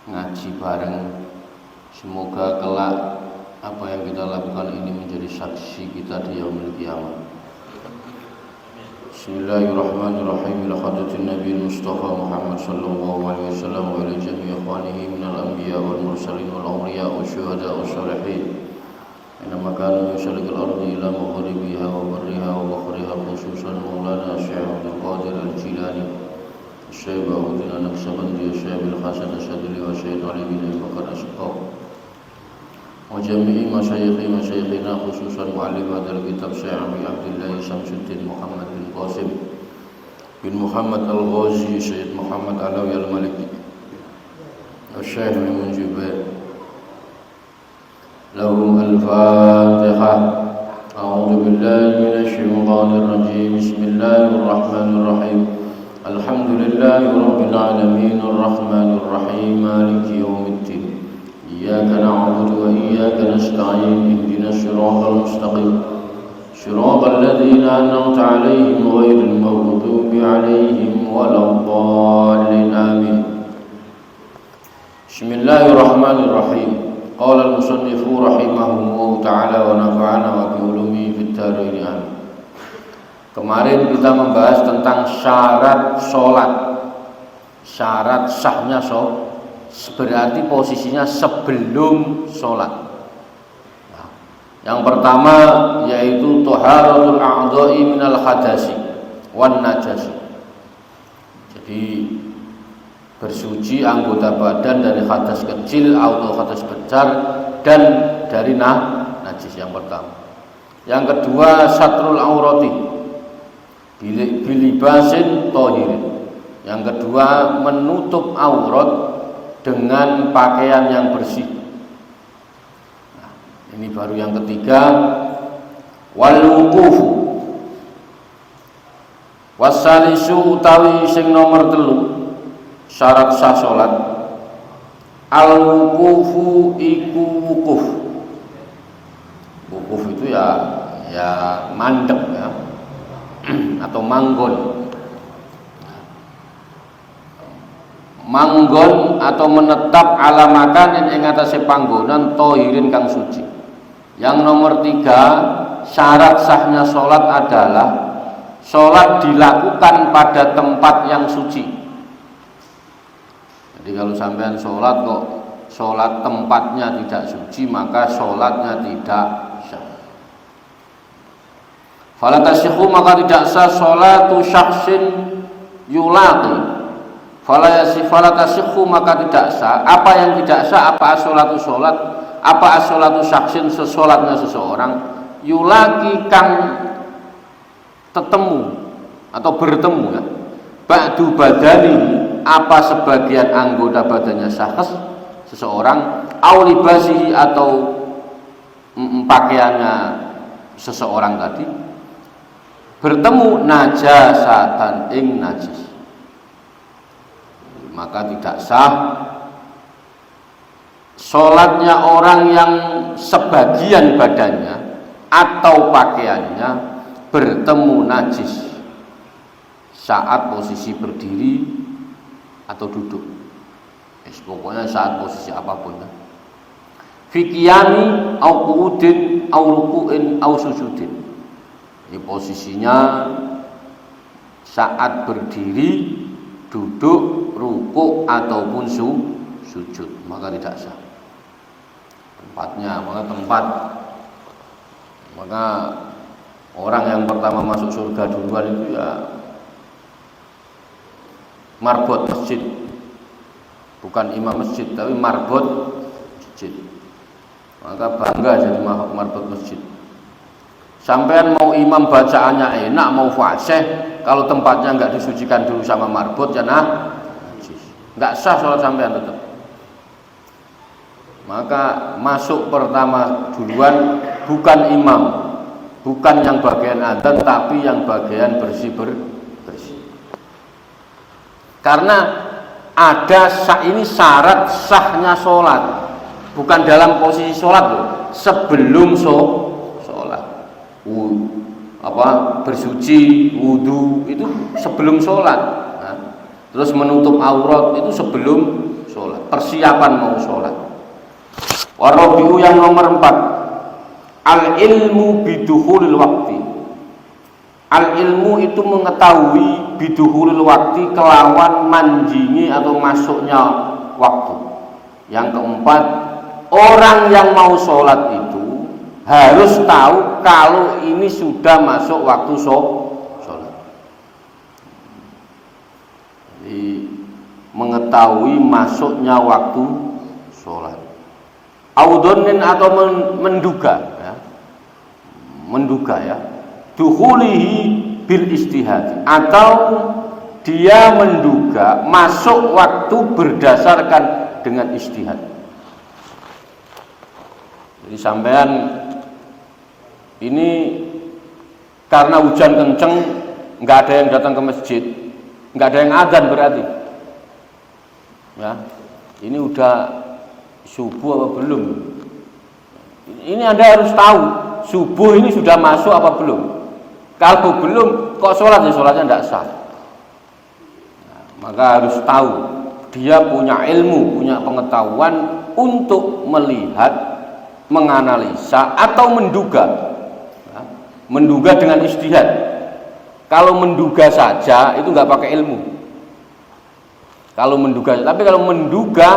ngaji bareng. Semoga kelak apa yang kita lakukan ini menjadi saksi kita di yaumil qiyamah. Bismillahirrahmanirrahim. Ila hadratin Nabi Mustafa Muhammad sallallahu alaihi wasallam wa ila jami'i ikhwanihi minal anbiya wal mursalin wal awliya wa syuhada wa shalihin. Inama kanu yusallikal ardi ila maghribiha wa barriha wa bakhriha khususan Maulana Syekh Abdul Qadir Al-Jilani Syekh Bahuddin An-Naqsabandi Syekh Bil Hasan Asyadili wa Syekh Ali bin Bakar Asqaf wa jami'i masyayikhina khususan mu'allim hadal kitab Syekh Abi Abdullah Syamsuddin Muhammad bin Qasim bin Muhammad Al-Ghazi Syekh Muhammad Alawi Al-Maliki Syekh Maimun Jubair lahum al-Fatihah. A'udzu billahi minasy syaithanir rajim. Bismillahirrahmanirrahim. Alhamdulillahi rabbil alamin arrahmanir rahim maliki yaumiddin. إياك نعبد وإياك نستعين اهدنا الصراط المستقيم صراط الذين أنعمت عليهم غير المغضوب عليهم ولا الضالين آمين. بسم الله الرحمن الرحيم. قال المصنف رحمه الله تعالى ونفعنا بعلومه في الدارين آمين. Kemarin kita membahas tentang syarat sholat, syarat sahnya sholat. Berarti posisinya sebelum sholat. Nah, yang pertama yaitu taharatul a'dha'i minal hadasi wan najasi. Jadi bersuci anggota badan dari hadas kecil atau hadas besar dan dari najis yang pertama. Yang kedua satrul aurati bilibasin tahirin. Yang kedua menutup aurat dengan pakaian yang bersih. Nah, ini baru yang ketiga. Wal wuqufu wasalisu utawi sing nomor 3 syarat sah salat. Al wuqufu iku wukuf. Wukuf itu ya mandek ya atau manggon. Manggon atau menetap ala makanin ing atase panggonan tahirin kang suci. Yang nomor 3 syarat sahnya sholat adalah sholat dilakukan pada tempat yang suci. Jadi kalau sampean sholat kok sholat tempatnya tidak suci, maka sholatnya tidak sah. Fala tasihhu, maka tidak sah sholatu syakhsin yulaqi. Fala tasihhu, maka tidak sah. Apa yang tidak sah? Apa as-sholatu sholat? Apa as-sholatu syaksin, sesolatnya seseorang yulaki kang tetemu atau bertemu ya. Ba'du badani, apa sebagian anggota badannya syakhs seseorang, au libasihi atau pakaiannya seseorang tadi bertemu najasatan ing najis, maka tidak sah sholatnya orang yang sebagian badannya atau pakaiannya bertemu najis saat posisi berdiri atau duduk. Pokoknya saat posisi apapun. Fikiyami au qu'udin au ruku'in au sujudin. Ini posisinya saat berdiri, duduk, rukuk ataupun sujud, maka tidak sah. Tempatnya, maka orang yang pertama masuk surga duluan itu ya marbot masjid, bukan imam masjid tapi marbot masjid. Maka bangga jadi marbot masjid. Sampean mau imam bacaannya enak, mau fasih, kalau tempatnya enggak disucikan dulu sama marbot ya najis, enggak sah sholat sampean tetap. Maka masuk pertama duluan bukan imam, bukan yang bagian adzan, tapi yang bagian bersih. Karena ada ini syarat sahnya sholat, bukan dalam posisi sholat loh, sebelum sholat. Bersuci, wudu itu sebelum sholat. Nah, terus menutup aurat itu sebelum sholat. persiapan mau sholat. Warabi'u yang nomor 4, al-ilmu bidukhulil waktu. Al-ilmu itu mengetahui bidukhulil waktu kelawan manjingi atau masuknya waktu. Yang keempat, orang yang mau sholat itu harus tahu kalau ini sudah masuk waktu sholat. Jadi mengetahui masuknya waktu sholat. Audhonin atau menduga ya, dukhulihi bil istihad, atau dia menduga masuk waktu berdasarkan dengan istihad. Jadi sampean ini karena hujan kenceng, nggak ada yang datang ke masjid, nggak ada yang adzan berarti ya, ini udah subuh apa belum? Ini Anda harus tahu subuh ini sudah masuk apa belum. Kalau belum kok sholat, ya sholatnya tidak sah. Nah, maka harus tahu, dia punya ilmu, punya pengetahuan untuk melihat, menganalisa atau menduga ya, menduga dengan ijtihad. Kalau menduga saja itu nggak pakai ilmu. Kalau menduga, tapi kalau menduga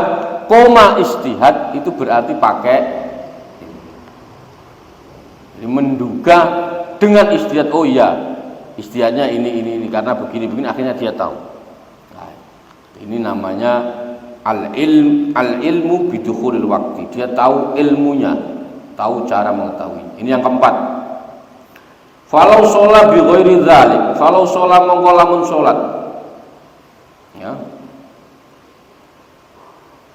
koma istihad itu berarti pakai. Jadi menduga dengan istihad, oh iya istihadnya ini karena begini akhirnya dia tahu. Nah, ini namanya al-ilmu bidukhulil waktu. Dia tahu ilmunya, tahu cara mengetahui. Ini yang keempat. Falau sholat bi ghairi dzalik, falau sholat mongko lamun sholat ya,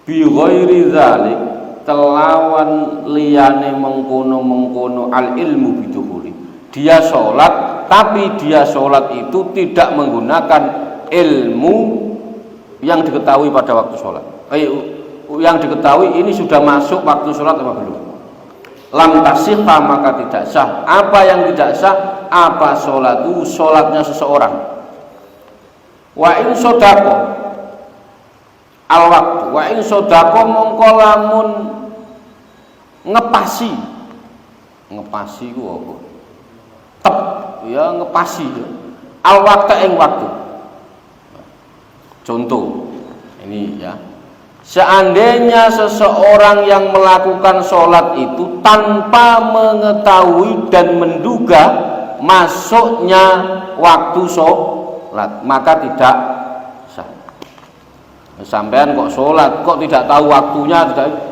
bi ghairi dzalik kelawan liyane mengkono al ilmu bidukhuli. Dia sholat, tapi dia sholat itu tidak menggunakan ilmu yang diketahui pada waktu sholat. Yang diketahui ini sudah masuk waktu sholat apa belum? Lam tasihha, maka tidak sah. Apa yang tidak sah? Apa sholat itu? Sholatnya seseorang. Wa in sodako al waktu, wa in sodako mongko lamun ngepasi ku apa? Tep ya, ngepasi ya. Al waktu ing waktu. Contoh ini ya, seandainya seseorang yang melakukan sholat itu tanpa mengetahui dan menduga masuknya waktu sholat, maka tidak sah. Sampean kok sholat, kok tidak tahu waktunya,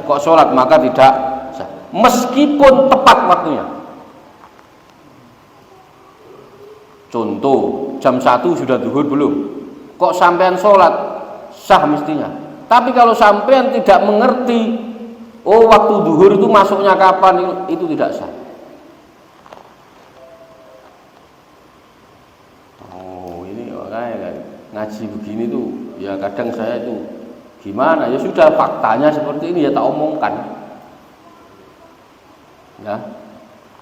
kok sholat, maka tidak sah meskipun tepat waktunya. Contoh, jam 1 sudah zuhur belum? Kok sampean sholat? Sah mestinya. Tapi kalau sampean tidak mengerti, oh waktu zuhur itu masuknya kapan, itu tidak sah. Oh ini makanya ngaji begini tuh, ya kadang saya itu gimana, ya sudah faktanya seperti ini ya tak omongkan. Ya,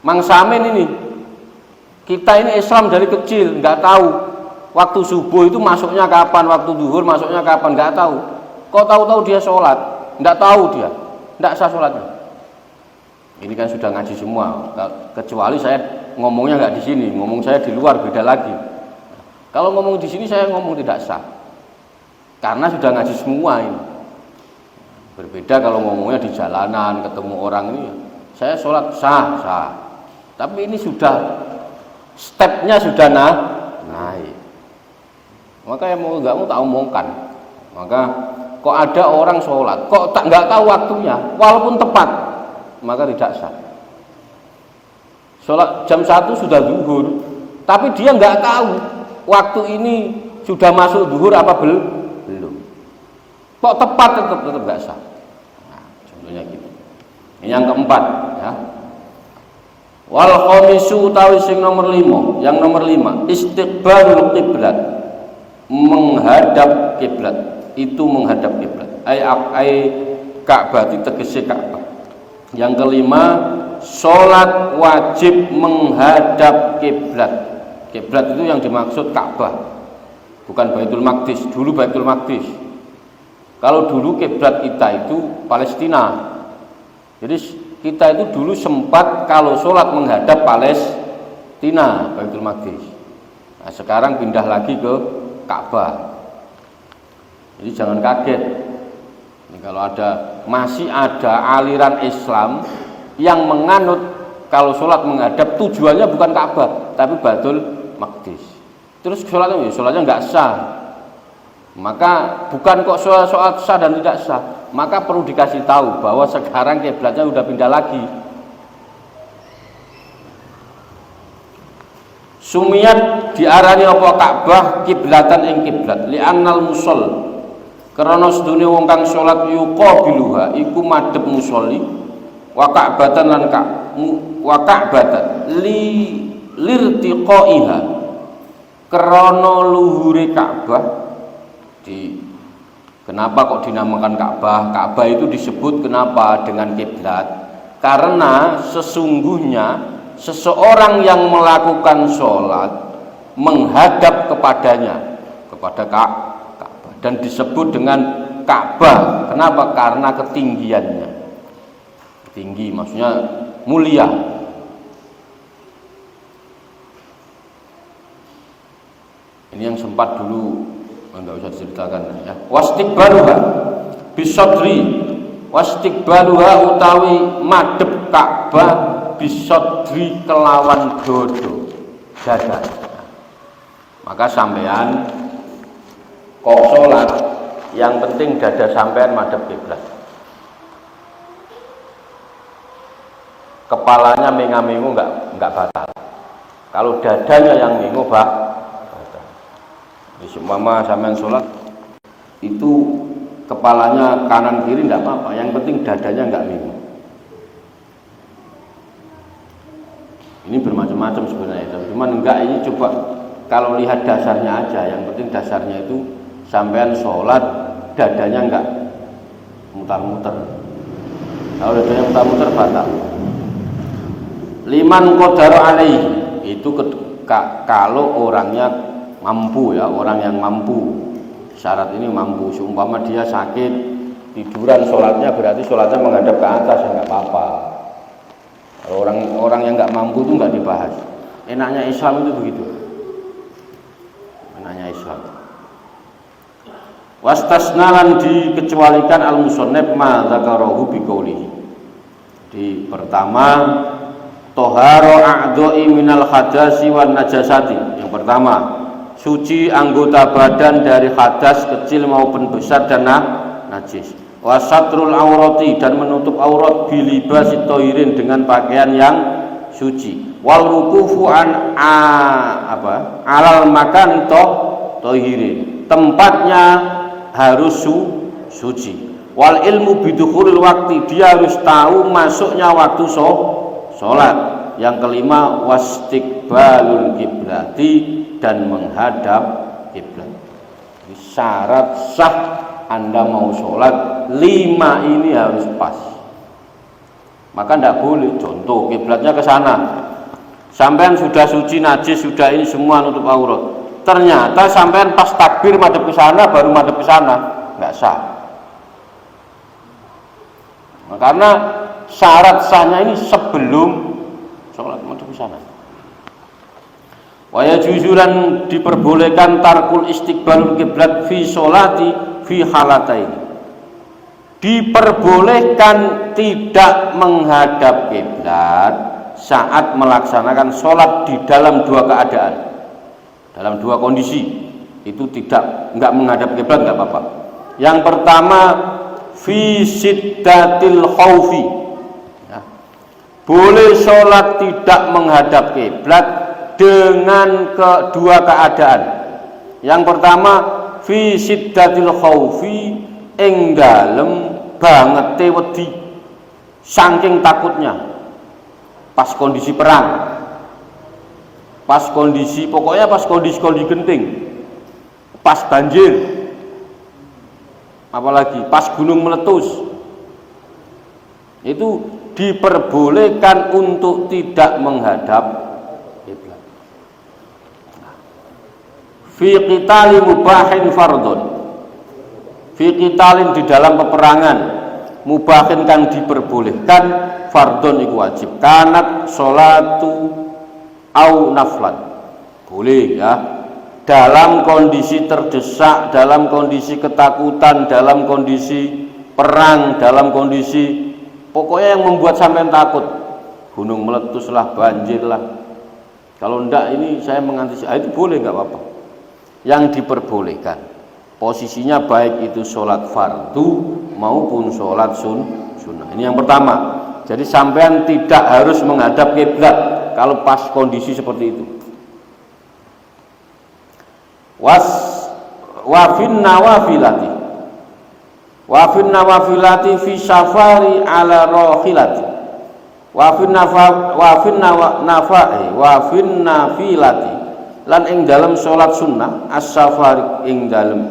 Mang Samin ini, kita ini Islam dari kecil nggak tahu waktu subuh itu masuknya kapan, waktu zuhur masuknya kapan, nggak tahu. Kok tahu-tahu dia sholat, nggak tahu dia, nggak sah sholatnya. Ini kan sudah ngaji semua, kecuali saya ngomongnya nggak di sini, ngomong saya di luar beda lagi. Kalau ngomong di sini saya ngomong tidak sah, karena sudah ngaji semua ini. Berbeda kalau ngomongnya di jalanan, ketemu orang ini, saya sholat sah. Tapi ini sudah stepnya sudah naik. Maka yang mau nggak mau tak omongkan. Maka kok ada orang sholat, kok tak nggak tahu waktunya, walaupun tepat, maka tidak sah. Sholat jam 1 sudah zuhur, tapi dia nggak tahu waktu ini sudah masuk zuhur apa belum. Kok tepat tetap nggak sah. Nah, contohnya gitu. Ini yang keempat, ya. Wal khamisu utawi sing nomor 5, yang nomor 5, istiqbalul qiblat, menghadap kiblat. Itu menghadap kiblat. Ai Ka'bah itu tegese Ka'bah. Yang kelima, sholat wajib menghadap kiblat. Kiblat itu yang dimaksud Ka'bah, bukan Baitul Maqdis. Dulu Baitul Maqdis, Kalau dulu kiblat kita itu Palestina. Jadi kita itu dulu sempat kalau sholat menghadap Palestina, Baitul Maqdis. Nah, sekarang pindah lagi ke Ka'bah. Jadi jangan kaget. Ini kalau masih ada aliran Islam yang menganut kalau sholat menghadap tujuannya bukan Ka'bah, tapi Baitul Maqdis. Terus sholatnya nggak sah. Maka bukan kok soal sah dan tidak sah, maka perlu dikasih tahu bahwa sekarang kiblatnya udah pindah lagi. Sumiyat diarani apa Ka'bah kiblatan ing kiblat li'annal musol karena sedune wong kang salat yuqabiluha iku madhep musolli wa ka'batan lan wa ka'batan lirtiqaiha krana luhure Ka'bah. Kenapa kok dinamakan Ka'bah? Ka'bah itu disebut kenapa dengan kiblat? Karena sesungguhnya seseorang yang melakukan sholat menghadap kepadanya, kepada Ka'bah, dan disebut dengan Ka'bah. Kenapa? Karena ketinggiannya. Tinggi maksudnya mulia. Ini yang sempat dulu enggak usah diceritakan ya. Wastiqbaluha bisadri, wastiqbaluha utawi madhep Ka'bah bisadri kelawan dodo dada. Maka sampean kok sholat yang penting dada sampean madhep kiblat. Kepalanya menga-mengu enggak batal. Kalau dadanya yang mengu Seumpama sampean sholat itu kepalanya kanan kiri tidak apa-apa, yang penting dadanya nggak bingung. Ini bermacam-macam sebenarnya, cuman enggak, ini coba kalau lihat dasarnya aja, yang penting dasarnya itu sampean sholat dadanya nggak mutar-muter. Kalau dadanya mutar-muter batal. Liman qadara alaihi itu kalau orangnya mampu ya, orang yang mampu. Syarat ini mampu. Seumpama dia sakit tiduran sholatnya, berarti sholatnya menghadap ke atas ya nggak apa-apa. Kalau orang yang nggak mampu itu nggak dibahas. Enaknya Islam itu begitu. Enaknya Islam. Wastasnalan dikecualikan al-musannif ma dzakarahu biqaulihi. Di pertama toharo a'dha'i minal hadasi wan najasati. Yang pertama, suci anggota badan dari hadas kecil maupun besar dan najis. Wasatrul aurati, dan menutup aurat bilibasi tohirin dengan pakaian yang suci. Wal wuqufu an alal makan tohirin, tempatnya harus suci. Wal ilmu bidukhulil waktu, dia harus tahu masuknya waktu sholat. Yang kelima wastiqbalul kiblati, dan menghadap kiblat. Syarat sah Anda mau sholat 5 ini harus pas. Maka tidak boleh contoh kiblatnya ke sana, sampean sudah suci najis, sudah ini semua nutup aurat, ternyata sampean pas takbir madhep ke sana baru madhep ke sana, nggak sah. Nah, karena syarat sahnya ini sebelum sholat madhep ke sana. Waya juzuran diperbolehkan tarkul istiqbalul kiblat fi sholati fi halatain. Diperbolehkan tidak menghadap kiblat saat melaksanakan sholat di dalam 2 keadaan, dalam 2 kondisi. Itu enggak menghadap kiblat enggak apa-apa. Yang pertama fi siddatil khaufi. Ya. Boleh sholat tidak menghadap kiblat dengan kedua keadaan. Yang pertama fi siddatil khaufi, ing dalem banget wedi saking takutnya, pas kondisi perang, pas kondisi pokoknya pas kondisi genting, pas banjir, apalagi pas gunung meletus, itu diperbolehkan untuk tidak menghadap kiblat. Fi qitali mubahin fardun, fi qitalin di dalam peperangan, mubahin kang diperbolehkan, fardhon iku wajib, kanat sholatu au naflan, boleh ya, dalam kondisi terdesak, dalam kondisi ketakutan, dalam kondisi perang, dalam kondisi pokoknya yang membuat sampean takut, gunung meletus lah, banjir lah. Kalau enggak ini saya mengantisipasi, itu boleh, nggak apa-apa. Yang diperbolehkan posisinya baik itu sholat fardu maupun sholat sunnah. Ini yang pertama. Jadi sampean tidak harus menghadap kiblat kalau pas kondisi seperti itu. Wafin nawafilati fi safari ala rohilati. Wafin nafilati lan ing dalam sholat sunnah as-safari ing dalam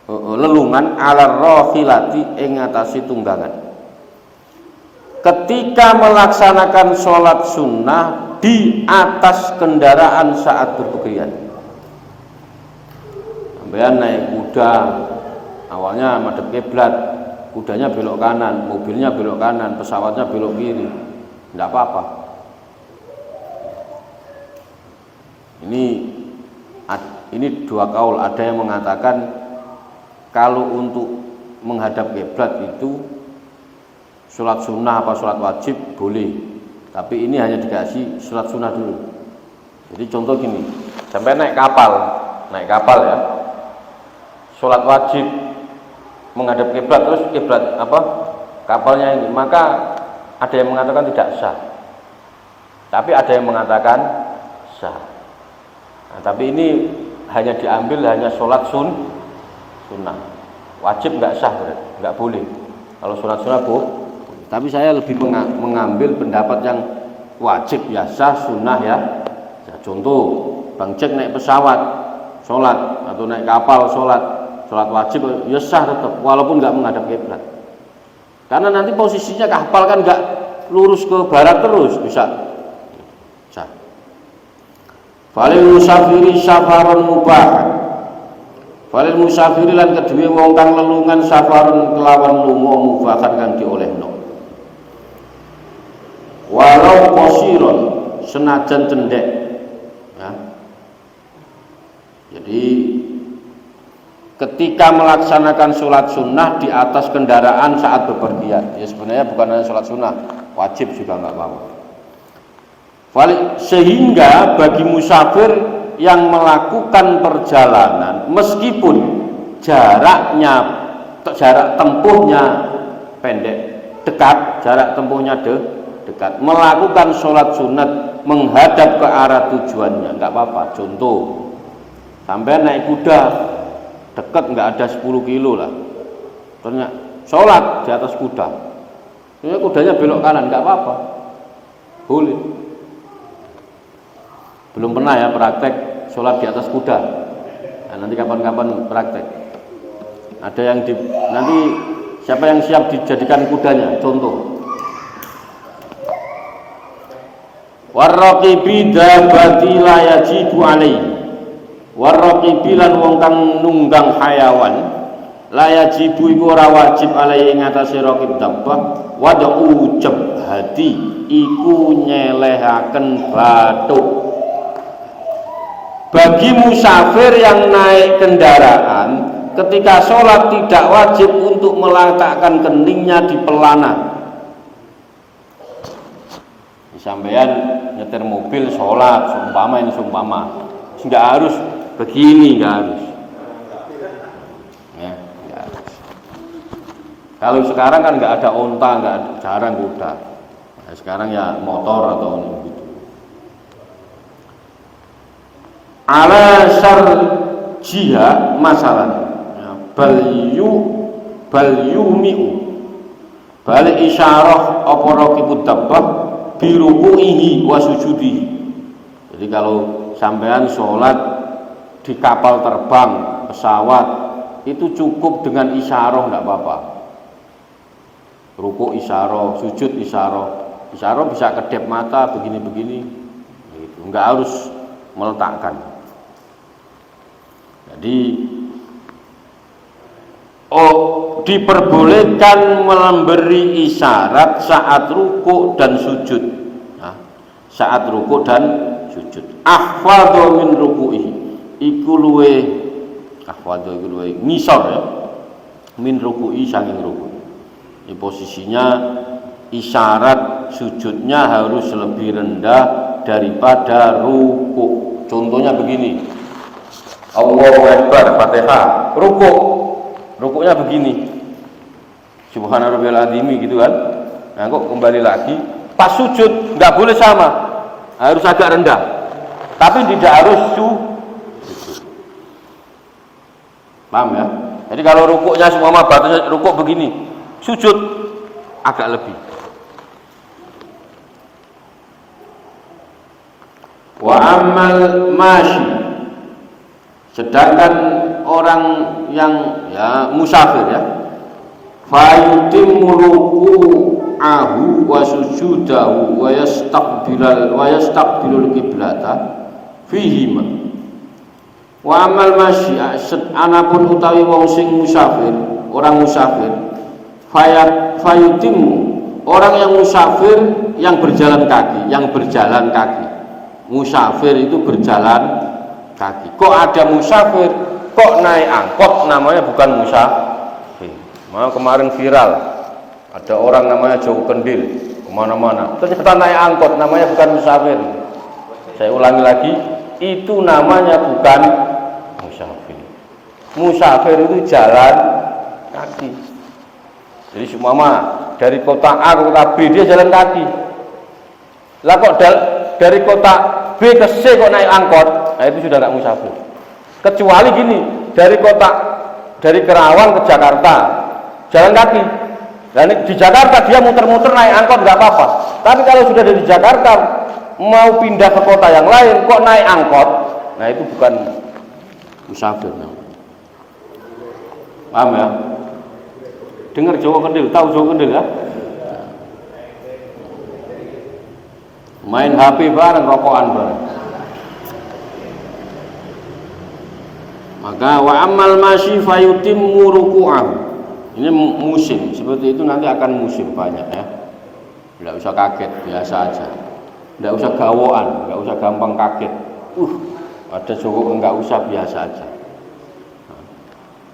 lelungan ala rohilati ing atasi tunggangan. Ketika melaksanakan sholat sunnah di atas kendaraan saat berpergian, sampean naik kuda, awalnya madhep kiblat, kudanya belok kanan, mobilnya belok kanan, pesawatnya belok kiri, tidak apa-apa. Ini dua kaul. Ada yang mengatakan kalau untuk menghadap kiblat itu sholat sunnah apa sholat wajib boleh, tapi ini hanya dikasih sholat sunnah dulu. Jadi contoh gini, sampai naik kapal ya, sholat wajib menghadap kiblat, terus kiblat apa kapalnya ini, maka ada yang mengatakan tidak sah, tapi ada yang mengatakan sah. Nah, tapi ini hanya diambil hanya sholat sunnah, wajib nggak sah, nggak boleh. Kalau sholat sunnah boleh, tapi saya lebih mengambil pendapat yang wajib ya sah, sunnah ya. Contoh Bang Cek naik pesawat sholat, atau naik kapal sholat wajib ya sah tetap walaupun nggak menghadap kiblat, karena nanti posisinya kapal kan nggak lurus ke barat terus, bisa sah. Falil musafiri safaron mubah, falil musafiri lan kedue wong kang lelungan safaron kelawan lunga mubahan kang diolehno, walau qasiron senajan cendek ya. Jadi ketika melaksanakan sholat sunnah di atas kendaraan saat bepergian, ya sebenarnya bukan hanya sholat sunnah, wajib juga nggak apa-apa. Sehingga bagi musafir yang melakukan perjalanan meskipun jarak tempuhnya pendek, dekat, jarak tempuhnya dekat, melakukan sholat sunat menghadap ke arah tujuannya nggak apa-apa. Contoh, sampai naik kuda dekat, nggak ada 10 kilo lah, ternyata sholat di atas kuda, ini kudanya belok kanan, nggak apa-apa, boleh. Belum pernah ya praktek sholat di atas kuda, nah, nanti kapan-kapan praktek. Ada yang nanti siapa yang siap dijadikan kudanya, contoh. Warraqibi dabati la yajibu alaihi, warraqibi lan wong kang nunggang hayawan la yajibu iku ora wajib alaihi ing atase raqib dabbah, wad'u jabhati iku nyelehaken bathuk. Bagi musafir yang naik kendaraan ketika sholat tidak wajib untuk meletakkan keningnya di pelana. Sampean nyetir mobil sholat, sumpama nggak harus begini, nggak harus ya, nggak harus. Kalau sekarang kan nggak ada onta, jarang kuda, nah, sekarang ya motor atau gitu. Ala syarjiha masalah ya, bal yumi'u balik isyarah apa raqibud dabbah biruku'ihi wa sujudihi. Jadi kalau sampean sholat di kapal terbang, pesawat, itu cukup dengan isyarah, enggak apa-apa. Ruku isyarah, sujud isyarah. Isyarah bisa kedip mata begini-begini gitu. Enggak harus meletakkan. Jadi diperbolehkan memberi isyarat saat rukuk dan sujud. Nah, saat rukuk dan sujud. Ahfadhu min ruku'i. Iku luwe ahfadhu iku luwe ngisor ya. Min ruku'i saking rukuk. Ini posisinya isyarat sujudnya harus lebih rendah daripada rukuk. Contohnya begini. Allahu Akbar Fatihah, rukuknya begini. Subhana rabbiyal azim gitu kan. Nah, kok kembali lagi pas sujud nggak boleh sama. Harus agak rendah. Tapi tidak harus sujud. Paham ya? Jadi kalau rukuknya semua batasnya rukuk begini, sujud agak lebih. Wa ammal mashi, sedangkan orang yang ya musafir ya, fayutimmu ruku'ahu wa sujudahu wa yastaqbilul qiblata fihima. Wa amal masyi anapun utawi wong sing musafir, orang musafir, fayutimmu, orang yang musafir yang berjalan kaki, musafir itu berjalan kaki. Kok ada musafir, kok naik angkot, namanya bukan musafir. Kemarin viral, ada orang namanya Joko Kendil kemana-mana, ternyata naik angkot, namanya bukan musafir. Saya ulangi lagi, itu namanya bukan musafir. Musafir itu jalan kaki. Jadi semua dari kota A ke kota B dia jalan kaki. Lah kok dari kota B ke C kok naik angkot, nah itu sudah nggak musafir. Kecuali gini, dari Kerawang ke Jakarta jalan kaki. Dan di Jakarta dia muter-muter naik angkot nggak apa-apa. Tapi kalau sudah dari Jakarta mau pindah ke kota yang lain kok naik angkot, nah itu bukan musafir. Paham ya? Dengar Jawa Kendil, tahu Jawa Kendil ya? Main HP bareng, rokokan bareng. Maka wa amal masyi fayutimmu ruku'ahu. Ini musim, seperti itu nanti akan musim banyak ya. Tidak usah kaget, biasa aja. Tidak usah gawoan, tidak usah gampang kaget. Ada cukup, enggak usah, biasa aja.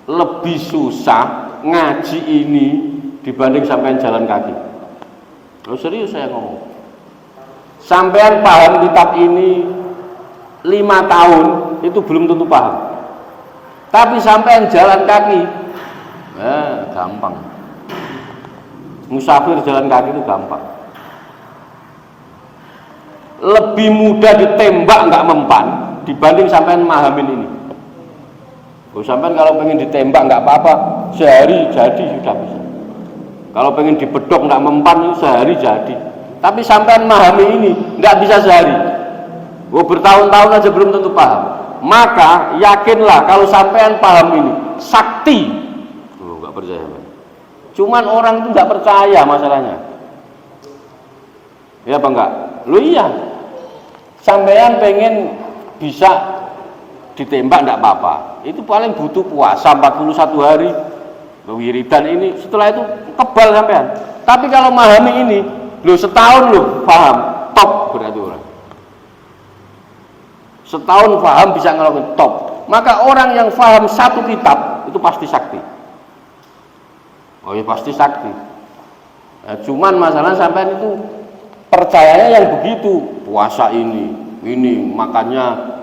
Lebih susah ngaji ini dibanding sampean jalan kaki. Loh serius saya ngomong. Sampean paham kitab ini 5 tahun itu belum tentu paham. Tapi sampean jalan kaki, gampang. Musafir jalan kaki itu gampang. Lebih mudah ditembak nggak mempan dibanding sampean mahamin ini. Sampean kalau pengen ditembak nggak apa-apa, sehari jadi sudah bisa. Kalau pengen dibedok nggak mempan itu sehari jadi. Tapi sampean memahami ini nggak bisa sehari. Bertahun-tahun aja belum tentu paham. Maka yakinlah kalau sampean paham ini sakti. Nggak percaya. Cuman orang itu nggak percaya masalahnya. Ya apa enggak? Lu iya. Sampean pengen bisa ditembak enggak apa-apa. Itu paling butuh puasa 41 hari. Wiridan ini setelah itu kebal sampean. Tapi kalau memahami ini, lu setahun lu paham, top berarti orang. Setahun paham bisa ngelakuin top. Maka orang yang paham satu kitab itu pasti sakti. Oh ya pasti sakti. Nah, cuman masalah sampean itu percayanya yang begitu, puasa ini makannya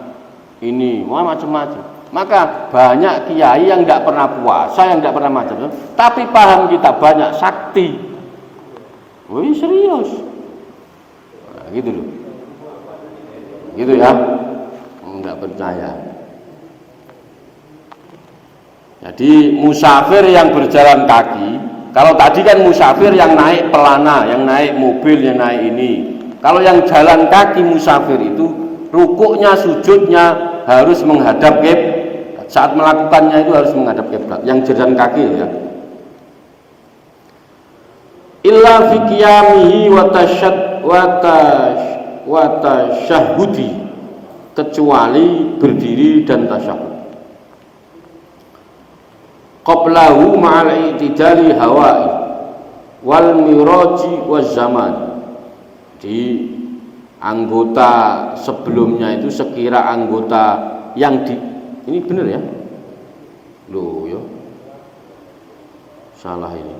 ini, macam-macam. Maka banyak kiai yang tidak pernah puasa, yang tidak pernah macam, tapi paham kita banyak sakti. Wih serius, nah, gitu loh, gitu ya, nggak percaya. Jadi musafir yang berjalan kaki, kalau tadi kan musafir yang naik pelana, yang naik mobil, yang naik ini. Kalau yang jalan kaki musafir itu rukuknya, sujudnya harus menghadap kiblat. Saat melakukannya itu harus menghadap kiblat. Yang jalan kaki ya. Illa fi qiyamihi wa tasyahhudi, kecuali berdiri dan tasyahud. qablahu ma'al i'tidali hawai wal miraji waz zaman. Di anggota sebelumnya itu sekira anggota yang di ini benar ya? Loh ya. Salah ini.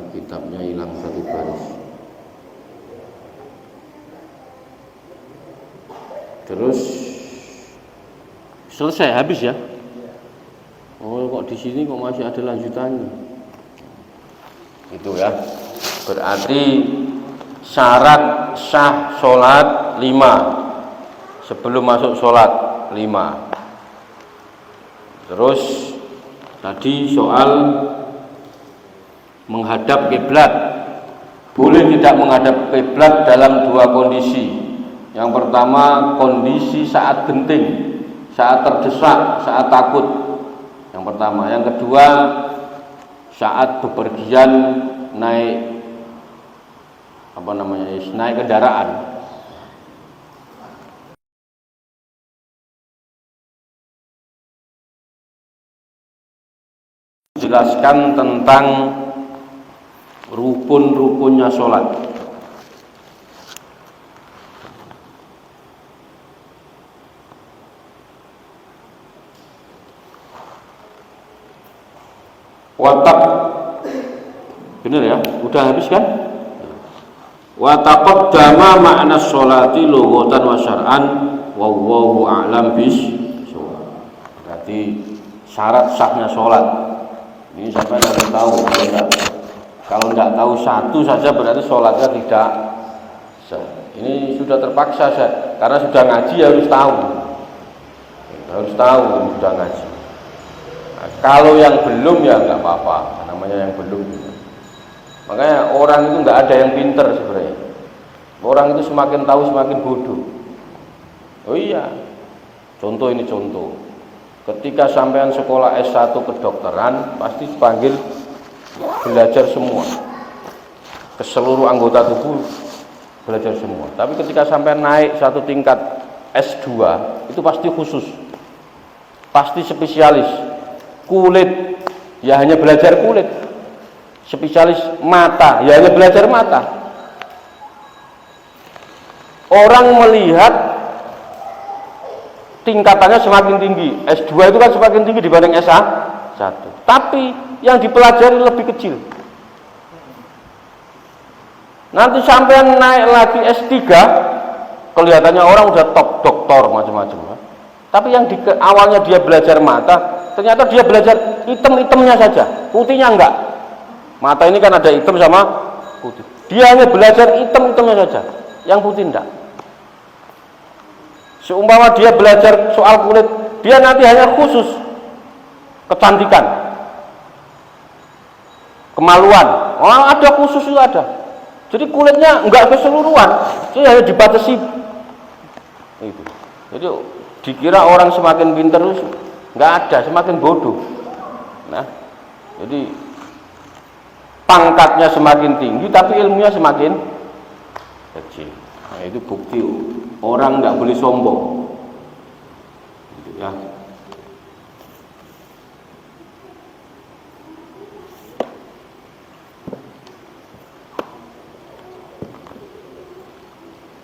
Kitabnya hilang satu baris. Terus selesai habis ya? Oh kok di sini kok masih ada lanjutannya? Itu ya. Berarti syarat sah sholat 5. Sebelum masuk sholat 5. Terus tadi soal menghadap kiblat. Boleh tidak menghadap kiblat dalam 2 kondisi. Yang pertama kondisi saat genting, saat terdesak, saat takut. Yang pertama. Yang kedua saat bepergian naik naik kendaraan. Jelaskan tentang rukun-rukunnya sholat. Watak, benar ya? Udah habis kan? Watakot dama makna sholati lughatan wa syar'an wallahu a'lam bis. Berarti syarat sahnya sholat. Ini siapa yang harus tahu? Kalau tidak tahu satu saja berarti sholatnya tidak sah. Ini sudah terpaksa karena sudah ngaji harus tahu. Harus tahu sudah ngaji. Nah, kalau yang belum ya nggak apa-apa, namanya yang belum. Makanya orang itu nggak ada yang pinter sebenarnya. Orang itu semakin tahu semakin bodoh. Oh iya. Contoh ini contoh. Ketika sampean sekolah S1 kedokteran pasti dipanggil belajar semua, ke seluruh anggota tubuh belajar semua. Tapi ketika sampai naik satu tingkat S2 itu pasti khusus, pasti spesialis. Kulit ya hanya belajar kulit, spesialis mata ya hanya belajar mata. Orang melihat tingkatannya semakin tinggi, S2 itu kan semakin tinggi dibanding S1, tapi yang dipelajari lebih kecil. Nanti sampai naik lagi S3, kelihatannya orang udah top doktor macam-macam. Tapi yang awalnya dia belajar mata, ternyata dia belajar item-itemnya saja, putihnya enggak. Mata ini kan ada hitam sama putih. Dia hanya belajar item-itemnya saja, yang putih enggak. Seumpama dia belajar soal kulit, dia nanti hanya khusus kecantikan, kemaluan. Oh, ada khusus itu ada. Jadi kulitnya enggak keseluruhan, jadi hanya dibatasi. Itu. Jadi dikira orang semakin pintar terus enggak ada, semakin bodoh. Nah, jadi pangkatnya semakin tinggi tapi ilmunya semakin kecil. Nah, itu bukti orang enggak boleh sombong. Gitu ya.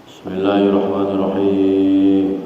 Bismillahirrahmanirrahim.